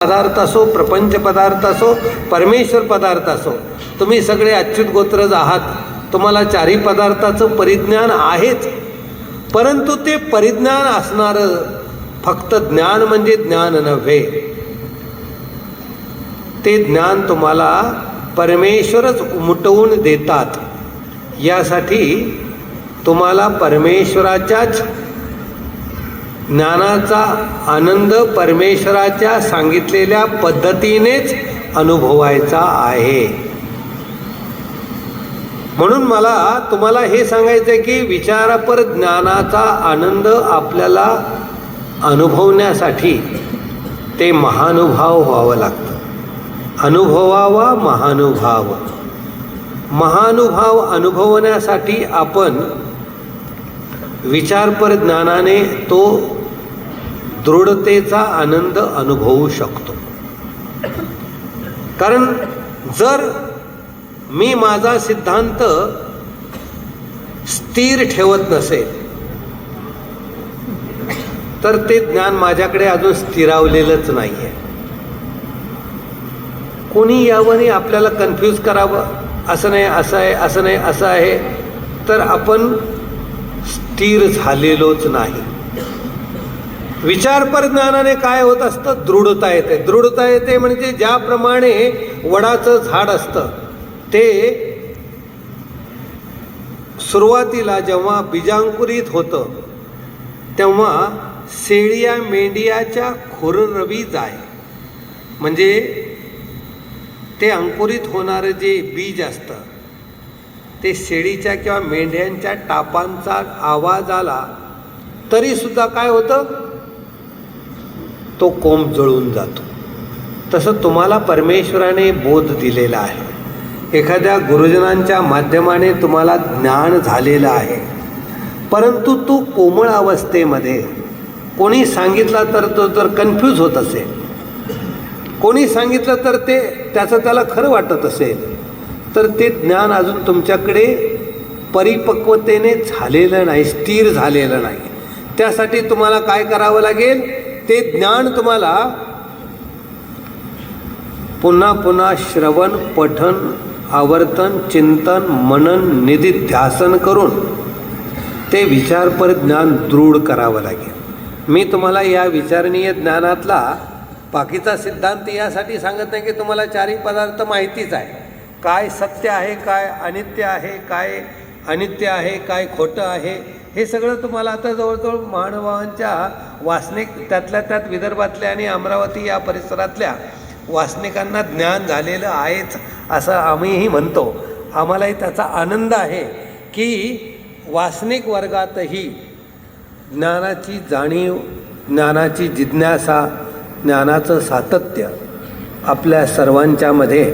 पदार्थ असो, प्रपंच पदार्थ असो, परमेश्वर पदार्थ असो, तुम्ही सगळे अच्युत गोत्रज आहात. तुम्हाला चारही पदार्थाचं परिज्ञान आहेच. परंतु ते परिज्ञान असणारं फक्त ज्ञान म्हणजे ज्ञान नव्हे. ते ज्ञान तुम्हाला परमेश्वरच उमटवून देतात. यासाठी तुम्हाला परमेश्वराच्याच ज्ञानाचा आनंद परमेश्वराच्या सांगितलेल्या पद्धतीनेच अनुभवायचा आहे. म्हणून मला तुम्हाला हे सांगायचं आहे की विचारपर ज्ञानाचा आनंद आपल्याला अनुभवण्यासाठी ते महानुभाव व्हावं लागतं. अनुभवावा महानुभाव. महानुभाव अनुभवण्यासाठी आपण विचारपर ज्ञानाने तो दृढतेचा आनंद अनुभवू शकतो. कारण जर मी माझा सिद्धांत स्थिर ठेवत नसेल तर ते ज्ञान माझ्याकडे अजून स्थिरावलेलंच नाही आहे. कोणी यावं आपल्याला कन्फ्यूज करावं, असं नाही असं आहे, असं नाही असं आहे, तर आपण स्थिर झालेलोच नाही. विचारपर ज्ञानाने काय होत असतं? दृढता येते. दृढता येते म्हणजे ज्याप्रमाणे वडाचं झाड असतं ते सुरुवातीला जेव्हा बीजांकुरित होतं तेव्हा शेळ्या मेंढ्याच्या खुररवी जाय, म्हणजे ते अंकुरित होणारं जे बीज असतं ते शेळीच्या किंवा मेंढ्यांच्या टापांचा आवाज आला तरीसुद्धा काय होतं? तो कोंब जळून जातो. तसं तुम्हाला परमेश्वराने बोध दिलेला आहे. एखाद्या गुरुजनांच्या माध्यमाने तुम्हाला ज्ञान झालेलं आहे, परंतु तो कोमळ अवस्थेमध्ये कोणी सांगितला तर तो जर कन्फ्यूज होत असेल, कोणी सांगितलं तर ते त्याचं त्याला खरं वाटत असेल, तर ते ज्ञान अजून तुमच्याकडे परिपक्वतेने झालेलं नाही, स्थिर झालेलं नाही. त्यासाठी तुम्हाला काय करावं लागेल? ते ज्ञान तुम्हाला पुन्हा पुन्हा श्रवण, पठन, आवर्तन, चिंतन, मनन, निधिध्यासन करून ते विचारपर ज्ञान दृढ करावं लागेल. मी तुम्हाला या विचारणीय ज्ञानातला बाकीचा सिद्धांत यासाठी सांगत नाही की तुम्हाला चारही पदार्थ माहितीच आहे. काय सत्य आहे, काय अनित्य आहे, काय अनित्य आहे, काय खोटं आहे, हे सगळं तुम्हाला आता जवळजवळ महानुभावांच्या वासनिक, त्यातल्या त्यात विदर्भातल्या आणि अमरावती या परिसरातल्या वासनिकांना ज्ञान झालेलं आहेच असं आम्हीही म्हणतो. आम्हालाही त्याचा आनंद आहे की वासनिक वर्गातही ज्ञानाची जाणीव, ज्ञानाची जिज्ञासा, ज्ञानाचं सातत्य आपल्या सर्वांच्यामध्ये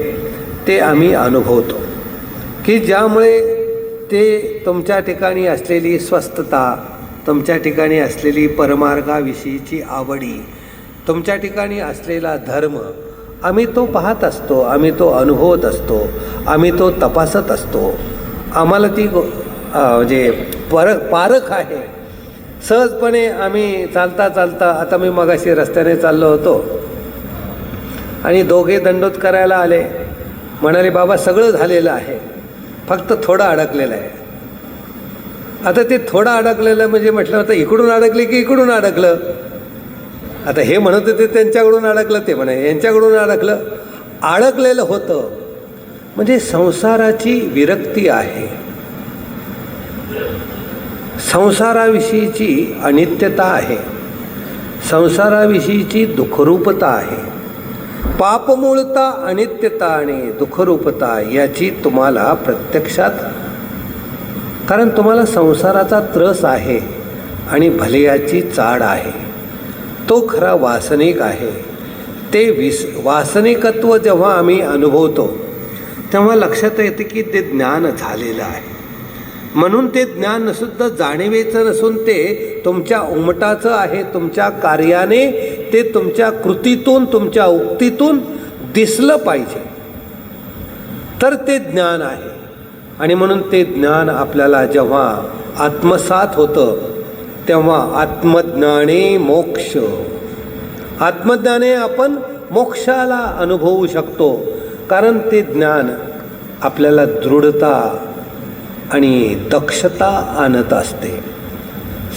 ते आम्ही अनुभवतो की ज्यामुळे ते तुमच्या ठिकाणी असलेली स्वस्थता, तुमच्या ठिकाणी असलेली परमार्गाविषयीची आवडी, तुमच्या ठिकाणी असलेला धर्म आम्ही तो पाहत असतो, आम्ही तो अनुभवत असतो, आम्ही तो तपासत असतो. आम्हाला ती म्हणजे पारख आहे. सहजपणे आम्ही चालता चालता, आता मी मगाशी रस्त्याने चाललो होतो आणि दोघे दंडोत करायला आले. म्हणाले, बाबा सगळं झालेलं आहे, फक्त थोडं अडकलेलं आहे. आता ते थोडं अडकलेलं म्हणजे म्हटलं होतं इकडून अडकले की इकडून अडकलं. आता हे म्हणत होते त्यांच्याकडून अडकलं, ते म्हणे यांच्याकडून अडकलं. अडकलेलं होतं म्हणजे संसाराची विरक्ती आहे, संसाराविषयीची अनित्यता आहे, संसाराविषयीची दुःखरूपता आहे. पापमूळता, अनित्यता आणि दुःखरूपता याची तुम्हाला प्रत्यक्षात, कारण तुम्हाला संसाराचा त्रस आहे आणि भल्याची चाड आहे. तो खरा वासनिक आहे. ते वासनिकत्व जेव्हा आम्ही अनुभवतो तेव्हा लक्षात येते की ते ज्ञान झालेलं आहे. म्हणून ते ज्ञान सुद्धा जाणीवेचं नसून ते तुमच्या उमटाचं आहे. तुमच्या कार्याने ते तुमच्या कृतीतून, तुमच्या उक्तीतून दिसलं पाहिजे तर ते ज्ञान आहे. आणि म्हणून ते ज्ञान आपल्याला जेव्हा आत्मसात होतं तेव्हा आत्मज्ञाने मोक्ष, आत्मज्ञाने आपण मोक्षाला अनुभवू शकतो, कारण ते ज्ञान आपल्याला दृढता आणि दक्षता आणत असते.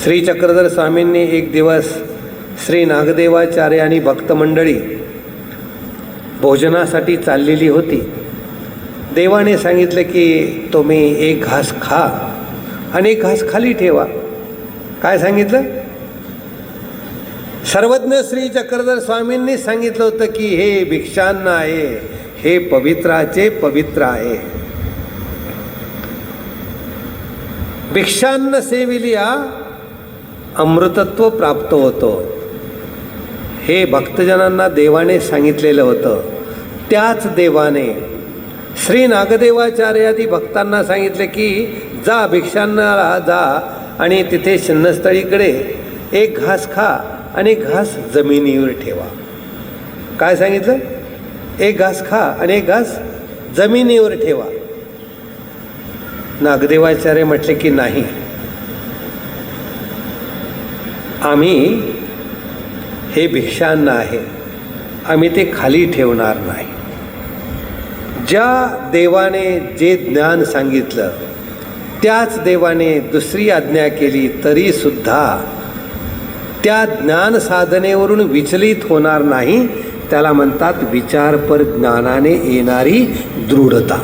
श्री चक्रधर स्वामींनी एक दिवस श्री नागदेवाचार्य आणि भक्तमंडळी भोजनासाठी चाललेली होती. देवाने सांगितलं की तुम्ही एक घास खा आणि एक घास खाली ठेवा. काय सांगितलं? सर्वज्ञ श्री चक्रधर स्वामींनी सांगितलं होतं की हे भिक्षान्न आहे, हे पवित्राचे पवित्र आहे. भिक्षान्न सेविलिया अमृतत्व प्राप्त होतं, हे भक्तजनांना देवाने सांगितलेलं होतं. त्याच देवाने श्री नागदेवाचार्यादी भक्तांना सांगितले की जा भिक्षांनाला जा आणि तिथे शिन्नस्थळीकडे एक घास खा आणि एक घास जमिनीवर ठेवा. काय सांगितलं? एक घास खा आणि एक घास जमिनीवर ठेवा. नागदेवाचार्य म्हटले की नाही, आम्ही हे भिक्षान्न आहे, आम्ही ते खाली ठेवणार नाही. ज्या देवाने जे ज्ञान सांगितलं त्याच देवाने दुसरी आज्ञा केली तरी सुद्धा त्या ज्ञान साधनेवरून विचलित होणार नाही. त्याला म्हणतात विचारपर ज्ञानाने येणारी दृढता.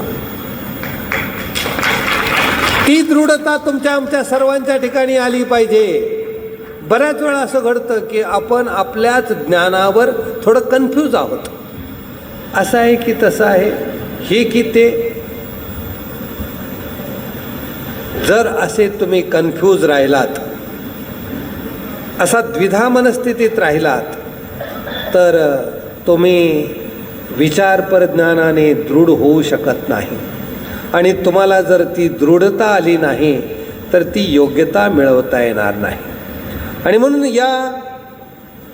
ती दृढता तुमच्या आमच्या सर्वांच्या ठिकाणी आली पाहिजे. बऱ्याच वेळा असं घडतं की आपण आपल्याच ज्ञानावर थोडं कन्फ्यूज आहोत. असं आहे की तसं आहे, हे की ते. जर असे तुम्ही कन्फ्यूज राहिलात, असा द्विधा मनस्थितीत राहिलात, तर तुम्ही विचारपर ज्ञानाने दृढ होऊ शकत नाही. आणि तुम्हाला जर ती दृढता आली नाही तर ती योग्यता मिळवता येणार नाही. आणि म्हणून या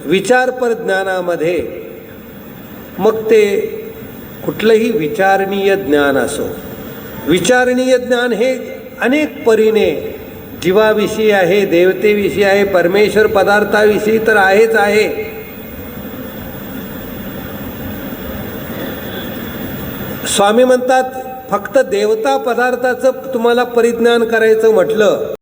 विचारपर ज्ञानामध्ये मग ते कुठलंही विचारणीय ज्ञान असो, विचारणीय ज्ञान हे अनेक परीने जीवाविषयी आहे, देवतेविषयी आहे, परमेश्वर पदार्थाविषयी तर आहेच आहे. स्वामी म्हणतात फक्त देवता पदार्थाचं तुम्हाला परिज्ञान करायचं म्हटलं